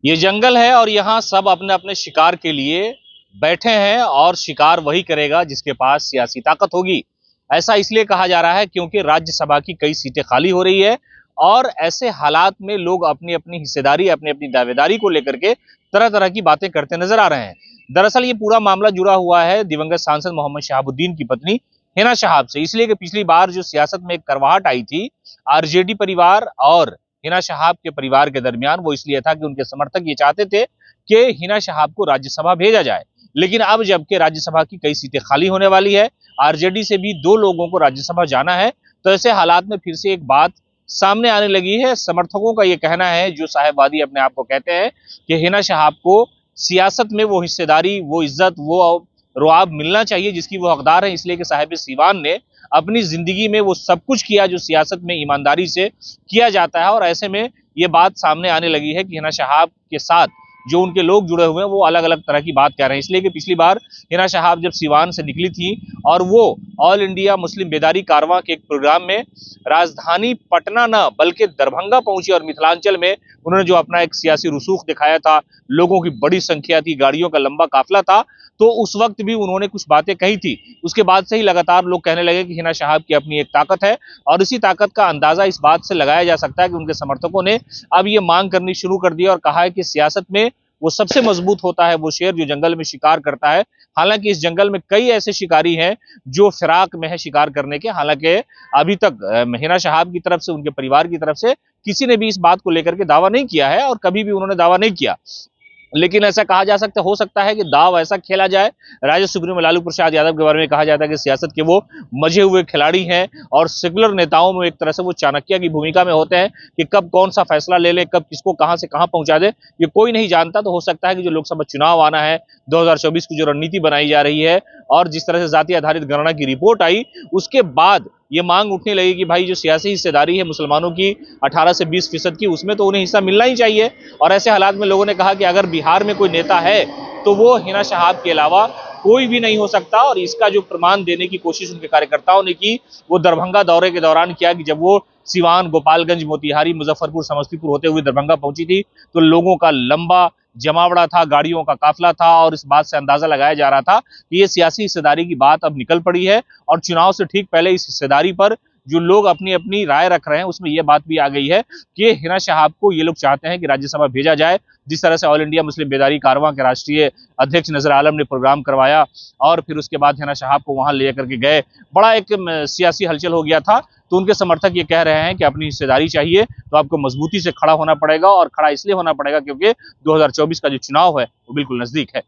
ये जंगल है और यहाँ सब अपने अपने शिकार के लिए बैठे हैं और शिकार वही करेगा जिसके पास सियासी ताकत होगी। ऐसा इसलिए कहा जा रहा है क्योंकि राज्यसभा की कई सीटें खाली हो रही है और ऐसे हालात में लोग अपनी अपनी हिस्सेदारी, अपनी अपनी दावेदारी को लेकर के तरह तरह की बातें करते नजर आ रहे हैं। दरअसल ये पूरा मामला जुड़ा हुआ है दिवंगत सांसद मोहम्मद शहाबुद्दीन की पत्नी हिना शहाब से, इसलिए कि पिछली बार जो सियासत में एक करवाहट आई थी आरजेडी परिवार और हिना शहाब के परिवार के दरमियान, वो इसलिए था कि उनके समर्थक ये चाहते थे कि हिना शहाब को राज्यसभा भेजा जाए। लेकिन अब जबकि राज्यसभा की कई सीटें खाली होने वाली है, आरजेडी से भी 2 लोगों को राज्यसभा जाना है, तो ऐसे हालात में फिर से एक बात सामने आने लगी है। समर्थकों का ये कहना है, जो साहेबवादी अपने आप को कहते हैं, कि हिना शहाब को सियासत में वो हिस्सेदारी, वो इज्जत, वो रुआब मिलना चाहिए जिसकी वो हकदार है, इसलिए कि साहिब सीवान ने अपनी जिंदगी में वो सब कुछ किया जो सियासत में ईमानदारी से किया जाता है। और ऐसे में ये बात सामने आने लगी है कि हिना शहाब के साथ जो उनके लोग जुड़े हुए हैं वो अलग अलग तरह की बात कह रहे हैं, इसलिए कि पिछली बार हिना शहाब जब सीवान से निकली थी और वो ऑल इंडिया मुस्लिम बेदारी कारवां के एक प्रोग्राम में राजधानी पटना न बल्कि दरभंगा पहुंची और मिथिलांचल में उन्होंने जो अपना एक सियासी रुसूख दिखाया था, लोगों की बड़ी संख्या थी, गाड़ियों का लंबा काफिला था, तो उस वक्त भी उन्होंने कुछ बातें कही थी। उसके बाद से ही लगातार लोग कहने लगे कि हिना शहाब की अपनी एक ताकत है और इसी ताकत का अंदाजा इस बात से लगाया जा सकता है कि उनके समर्थकों ने अब ये मांग करनी शुरू कर दी और कहा है कि सियासत में वो सबसे मजबूत होता है वो शेर जो जंगल में शिकार करता है। हालांकि इस जंगल में कई ऐसे शिकारी हैं जो फिराक में है शिकार करने के। हालांकि अभी तक हिना शहाब की तरफ से, उनके परिवार की तरफ से किसी ने भी इस बात को लेकर के दावा नहीं किया है और कभी भी उन्होंने दावा नहीं किया। लेकिन ऐसा कहा जा सकता हो सकता है कि दाव ऐसा खेला जाए। राजद सुप्रीमो लालू प्रसाद यादव के बारे में कहा जाता है कि सियासत के वो मजे हुए खिलाड़ी हैं और सेकुलर नेताओं में एक तरह से वो चाणक्य की भूमिका में होते हैं कि कब कौन सा फैसला ले ले, कब किसको कहां से कहां पहुंचा दे, ये कोई नहीं जानता। तो हो सकता है कि जो लोकसभा चुनाव आना है 2024 की जो रणनीति बनाई जा रही है और जिस तरह से जाति आधारित गणना की रिपोर्ट आई, उसके बाद ये मांग उठने लगी कि भाई जो सियासी हिस्सेदारी है मुसलमानों की 18 से 20% की, उसमें तो उन्हें हिस्सा मिलना ही चाहिए। और ऐसे हालात में लोगों ने कहा कि अगर बिहार में कोई नेता है तो वो हिना शहाब के अलावा कोई भी नहीं हो सकता। और इसका जो प्रमाण देने की कोशिश उनके कार्यकर्ताओं ने की वो दरभंगा दौरे के दौरान किया कि जब वो सिवान, गोपालगंज, मोतिहारी, मुजफ्फरपुर, समस्तीपुर होते हुए दरभंगा पहुंची थी तो लोगों का लंबा जमावड़ा था, गाड़ियों का काफिला था और इस बात से अंदाजा लगाया जा रहा था कि ये सियासी हिस्सेदारी की बात अब निकल पड़ी है। और चुनाव से ठीक पहले इस हिस्सेदारी पर जो लोग अपनी अपनी राय रख रहे हैं उसमें यह बात भी आ गई है कि हिना शहाब को ये लोग चाहते हैं कि राज्यसभा भेजा जाए। जिस तरह से ऑल इंडिया मुस्लिम बेदारी कारवां के राष्ट्रीय अध्यक्ष नजर आलम ने प्रोग्राम करवाया और फिर उसके बाद हिना शहाब को वहां लेकर के गए, बड़ा एक सियासी हलचल हो गया था। तो उनके समर्थक ये कह रहे हैं कि अपनी हिस्सेदारी चाहिए तो आपको मजबूती से खड़ा होना पड़ेगा और खड़ा इसलिए होना पड़ेगा क्योंकि 2024 का जो चुनाव है वो बिल्कुल नजदीक है।